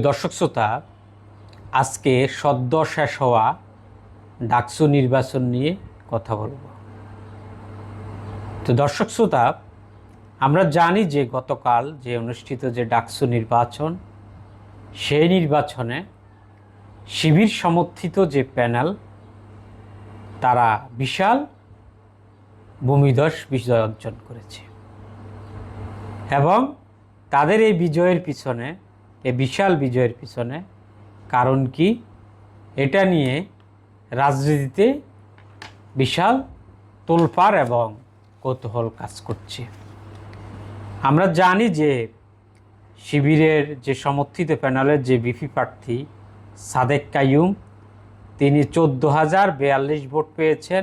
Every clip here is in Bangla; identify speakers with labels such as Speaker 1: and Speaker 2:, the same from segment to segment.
Speaker 1: দর্শক শ্রোতা, আজকে সদ্য শেষ হওয়া ডাকসু নির্বাচন নিয়ে কথা বলব। তো দর্শক শ্রোতা, আমরা জানি যে গতকাল যে অনুষ্ঠিত যে ডাকসু নির্বাচন, সেই নির্বাচনে শিবির সমর্থিত যে প্যানেল, তারা বিশাল ভূমিধস বিজয় অর্জন করেছে এবং তাদের এই বিজয়ের পিছনে, এই বিশাল বিজয়ের পিছনে কারণ কি, এটা নিয়ে রাজনীতিতে বিশাল তোলপাড় এবং কৌতূহল কাজ করছে। আমরা জানি যে শিবিরের যে সমর্থিত প্যানেলের যে বিপি প্রার্থী সাদেক কাইয়ুম, তিনি 14,042 ভোট পেয়েছেন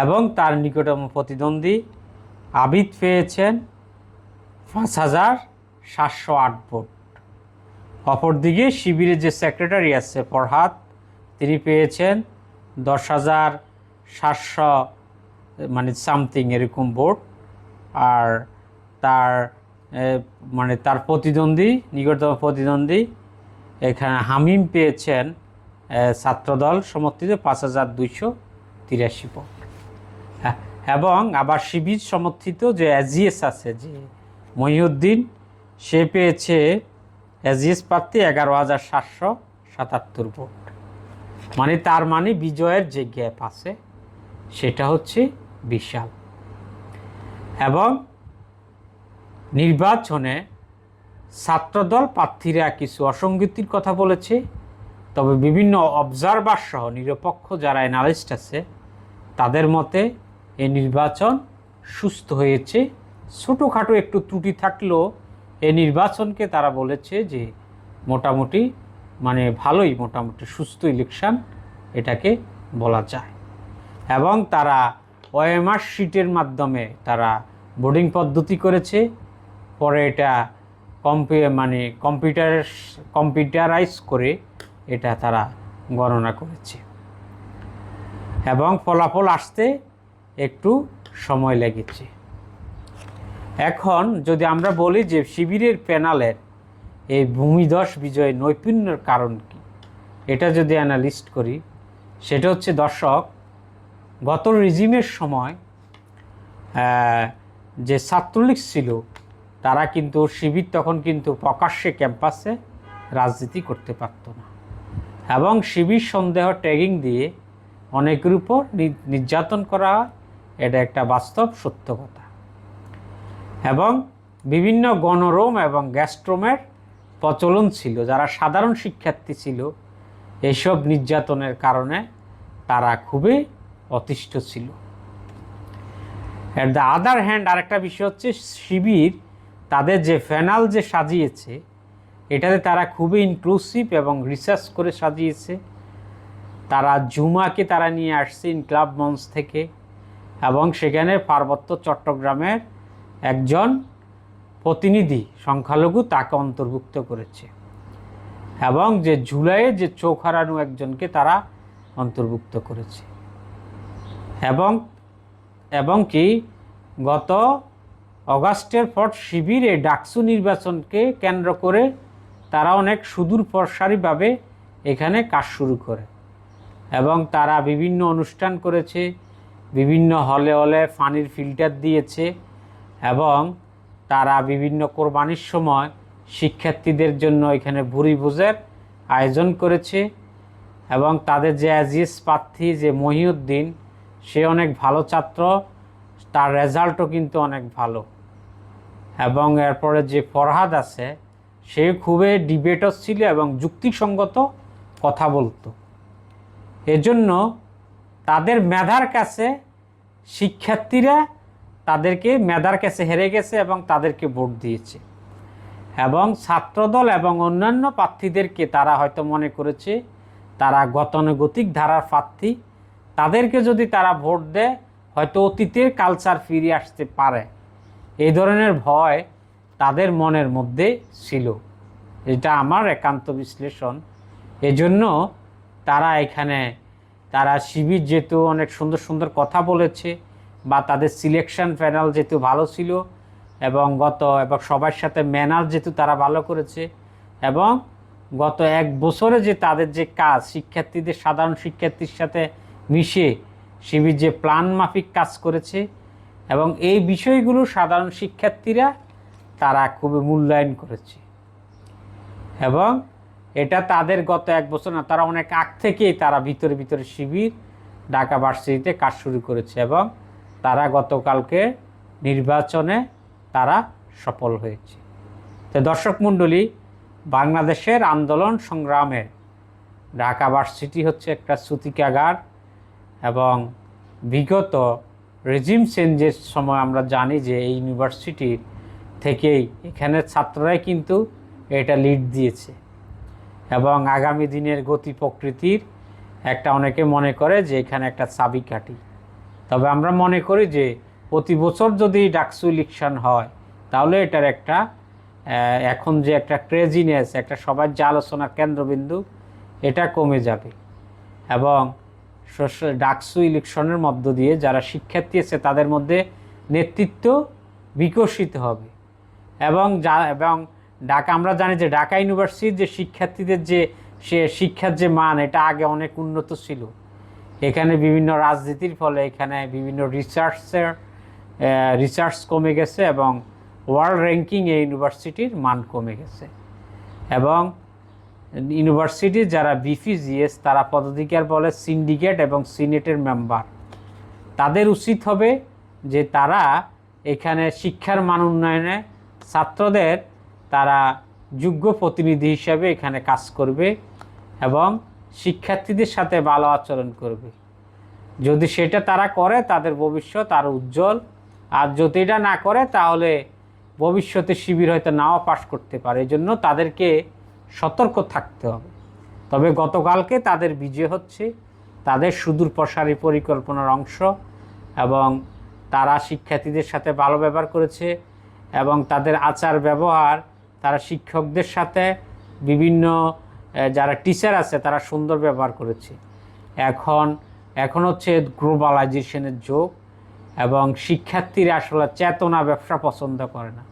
Speaker 1: এবং তার নিকটতম প্রতিদ্বন্দ্বী আবিদ পেয়েছেন 5,708 ভোট। অপরদিকে শিবিরের যে সেক্রেটারি আছে ফরহাদ, তিনি পেয়েছেন 10,700 সামথিং এরকম ভোট। আর তার প্রতিদ্বন্দ্বী, নিকটতম প্রতিদ্বন্দ্বী এখানে হামিম পেয়েছেন ছাত্রদল সমর্থিত 5,283 ভোট। এবং আবার শিবির সমর্থিত যে এজিএস আছে, যে মহিউদ্দিন, সে পেয়েছে এজিএস প্রার্থী 11,777 ভোট। তার বিজয়ের যে গ্যাপ আছে সেটা হচ্ছে বিশাল। এবং নির্বাচনে ছাত্রদল প্রার্থীরা কিছু অসঙ্গতির কথা বলেছে, তবে বিভিন্ন অবজারভার সহ নিরপেক্ষ যারা অ্যানালিস্ট আছে, তাদের মতে এই নির্বাচন সুস্থ হয়েছে। ছোটোখাটো একটু ত্রুটি থাকলেও এই নির্বাচনকে তারা বলেছে যে মোটামুটি ভালোই, মোটামুটি সুস্থ ইলেকশন এটাকে বলা যায়। এবং তারা ওএমআর শিটের মাধ্যমে তারা ভোটিং পদ্ধতি করেছে, পরে এটা কম্পিউটারাইজ করে এটা তারা গণনা করেছে এবং ফলাফল আসতে একটু সময় লেগেছে। এখন যদি আমরা বলি যে শিবিরের প্যানেলের এই ভূমিধস বিজয় নৈপুণ্যের কারণ কি, এটা যদি অ্যানালিস্ট করি, সেটা হচ্ছে দর্শক, গত রেজিমের সময় যে ছাত্রলীগ ছিল, তারা কিন্তু শিবির তখন কিন্তু প্রকাশ্যে ক্যাম্পাসে রাজনীতি করতে পারত না এবং শিবির সন্দেহ ট্যাগিং দিয়ে অনেকের উপর নির্যাতন করা হয়। এটা একটা বাস্তব সত্য কথা। এবং বিভিন্ন গণরোম এবং গ্যাস্ট্রোমের প্রচলন ছিল। যারা সাধারণ শিক্ষার্থী ছিল, এসব নির্যাতনের কারণে তারা খুবই অতিষ্ঠ ছিল। অ্যাট দ্য আদার হ্যান্ড আরেকটা বিষয় হচ্ছে, শিবির তাদের যে প্যানেল যে সাজিয়েছে, এটাতে তারা খুবই ইনক্লুসিভ এবং রিসার্চ করে সাজিয়েছে। তারা জুমাকে তারা নিয়ে আসছে ইনক্লাব মঞ্চ থেকে, এবং সেখানে পার্বত্য চট্টগ্রামের একজন প্রতিনিধি সংখ্যালঘু তাকে অন্তর্ভুক্ত করেছে এবং যে জুলাইয়ে যে চোখ হারানো একজনকে তারা অন্তর্ভুক্ত করেছে। এবং কি গত অগাস্টের পর শিবির এই ডাকসু নির্বাচনকে কেন্দ্র করে তারা অনেক সুদূর প্রসারীভাবে এখানে কাজ শুরু করে এবং তারা বিভিন্ন অনুষ্ঠান করেছে, বিভিন্ন হলে হলে পানির ফিল্টার দিয়েছে এবং তারা বিভিন্ন কোরবানির সময় শিক্ষার্থীদের জন্য এখানে ভুরিভোজের আয়োজন করেছে। এবং তাদের যে এজিএস প্রার্থী যে মহিউদ্দিন, সে অনেক ভালো ছাত্র, তার রেজাল্টও কিন্তু অনেক ভালো। এবং এরপরে যে ফরহাদ আছে, সে খুবই ডিবেটর ছিল এবং যুক্তিসঙ্গত কথা বলতো। এজন্য তাদের মেধার কাছে শিক্ষার্থীরা তাদেরকে মেধার কাছে হেরে গেছে এবং তাদেরকে ভোট দিয়েছে। এবং ছাত্রদল এবং অন্যান্য প্রার্থীদেরকে তারা হয়তো মনে করেছে তারা গতানুগতিক ধারার প্রার্থী, তাদেরকে যদি তারা ভোট দেয় হয়তো অতীতের কালচার ফিরে আসতে পারে, এই ধরনের ভয় তাদের মনের মধ্যে ছিল। এটা আমার একান্ত বিশ্লেষণ। এজন্য তারা শিবির যেহেতু অনেক সুন্দর সুন্দর কথা বলেছে, বা তাদের সিলেকশন প্যানেল যেহেতু ভালো ছিল এবং সবার সাথে ম্যানার যেহেতু তারা ভালো করেছে, এবং গত 1 বছরে যে তাদের যে কাজ, শিক্ষার্থীদের সাধারণ শিক্ষার্থীর সাথে মিশে শিবির যে প্ল্যান মাফিক কাজ করেছে, এবং এই বিষয়গুলো সাধারণ শিক্ষার্থীরা তারা খুবই মূল্যায়ন করেছে। এবং এটা তাদের গত 1 বছর না, তারা অনেক আগ থেকেই তারা ভিতরে ভিতরে শিবির ঢাকা ভার্সিটিতে কাজ শুরু করেছে, এবং তারা গতকালকে নির্বাচনে তারা সফল হয়েছে। তো দর্শক মণ্ডলী, বাংলাদেশের আন্দোলন সংগ্রামের ঢাকা ভার্সিটি হচ্ছে একটা সূতিকাগার, এবং বিগত রেজিম চেঞ্জের সময় আমরা জানি যে এই ইউনিভার্সিটির থেকেই এখানের ছাত্ররাই কিন্তু এটা লিড দিয়েছে, এবং আগামী দিনের গতি প্রকৃতির একটা অনেকে মনে করে যে এখানে একটা চাবিকাঠি। তবে আমরা মনে করি যে প্রতি বছর যদি ডাকসু ইলেকশন হয় তাহলে এটার একটা এখন যে একটা ক্রেজিনেস, একটা সবার যে আলোচনার কেন্দ্রবিন্দু, এটা কমে যাবে, এবং ডাকসু ইলেকশনের মধ্য দিয়ে যারা শিক্ষার্থী আছে তাদের মধ্যে নেতৃত্ব বিকশিত হবে। এবং ঢাকা, আমরা জানি যে ঢাকা ইউনিভার্সিটির যে শিক্ষার্থীদের যে শিক্ষার যে মান, এটা আগে অনেক উন্নত ছিল। এখানে বিভিন্ন রাজনীতির ফলে এখানে বিভিন্ন রিসার্চ কমে গেছে, এবং ওয়ার্ল্ড র্যাঙ্কিং এই ইউনিভার্সিটির মান কমে গেছে। এবং ইউনিভার্সিটির যারা বিপিজিএস, তারা পদাধিকার বলে সিন্ডিকেট এবং সিনেটের মেম্বার, তাদের উচিত হবে যে তারা এখানে শিক্ষার মান উন্নয়নে ছাত্রদের তারা যোগ্য প্রতিনিধি হিসাবে এখানে কাজ করবে এবং শিক্ষার্থীদের সাথে ভালো আচরণ করবে। যদি সেটা তারা করে তাদের ভবিষ্যৎ আরও উজ্জ্বল, আর যদি এটা না করে তাহলে ভবিষ্যতে শিবির হয়তো নাও পাশ করতে পারে। এই জন্য তাদেরকে সতর্ক থাকতে হবে। তবে গতকালকে তাদের বিজয় হচ্ছে তাদের সুদূর প্রসারী পরিকল্পনার অংশ, এবং তারা শিক্ষার্থীদের সাথে ভালো ব্যবহার করেছে, এবং তাদের আচার ব্যবহার, তারা শিক্ষকদের সাথে বিভিন্ন যারা টিচার আছে তারা সুন্দর ব্যবহার করেছে। এখন হচ্ছে গ্লোবালাইজেশনের যুগ, এবং শিক্ষার্থীরা আসলে চেতনা ব্যবসা পছন্দ করে না,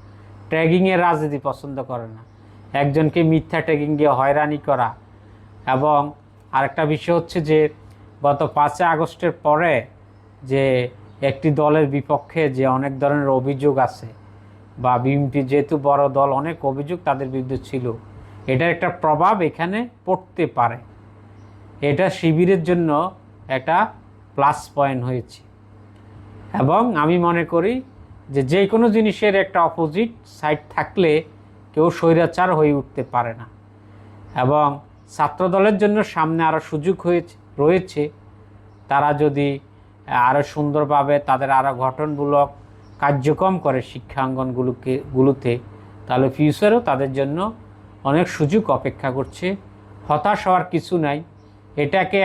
Speaker 1: ট্যাগিংয়ের রাজনীতি পছন্দ করে না, একজনকে মিথ্যা ট্যাগিং দিয়ে হয়রানি করা। এবং আরেকটা বিষয় হচ্ছে যে গত 5 আগস্টের পরে যে একটি দলের বিপক্ষে যে অনেক ধরনের অভিযোগ আছে, বা বিএনপি যেহেতু বড় দল, অনেক অভিযোগ তাদের বিরুদ্ধে ছিল, এটার একটা প্রভাব এখানে পড়তে পারে। এটা শিবিরের জন্য একটা প্লাস পয়েন্ট হয়েছে। এবং আমি মনে করি যে কোনো জিনিসের একটা অপোজিট সাইড থাকলে কেউ স্বৈরাচার হয়ে উঠতে পারে না। এবং ছাত্রদলের জন্য সামনে আরও সুযোগ রয়েছে, তারা যদি আরও সুন্দরভাবে তাদের আরও গঠনমূলক কার্যক্রম করে শিক্ষাঙ্গনগুলোতে, তাহলে ফিউচারেও তাদের জন্য অনেক সুযোগ অপেক্ষা করছে। হতাশ হওয়ার কিছু নাই। এটাকে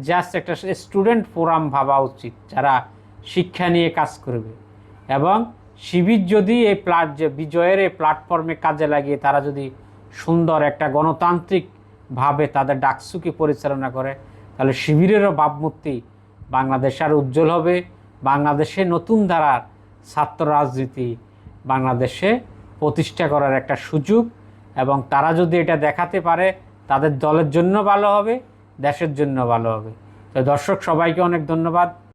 Speaker 1: জাস্ট একটা স্টুডেন্ট ফোরাম ভাবা উচিত, যারা শিক্ষা নিয়ে কাজ করবে। এবং শিবির যদি বিজয়ের এই প্ল্যাটফর্মে কাজে লাগিয়ে তারা যদি সুন্দর একটা গণতান্ত্রিকভাবে তাদের ডাকসুকে পরিচালনা করে, তাহলে শিবিরেরও ভাবমূর্তি বাংলাদেশ আর উজ্জ্বল হবে। বাংলাদেশে নতুন ধারার ছাত্র রাজনীতি বাংলাদেশে প্রতিষ্ঠা করার একটা সুযোগ, এবং তারা যদি এটা দেখাতে পারে তাদের দলের জন্য ভালো হবে, দেশের জন্য ভালো হবে। তো দর্শক, সবাইকে অনেক ধন্যবাদ।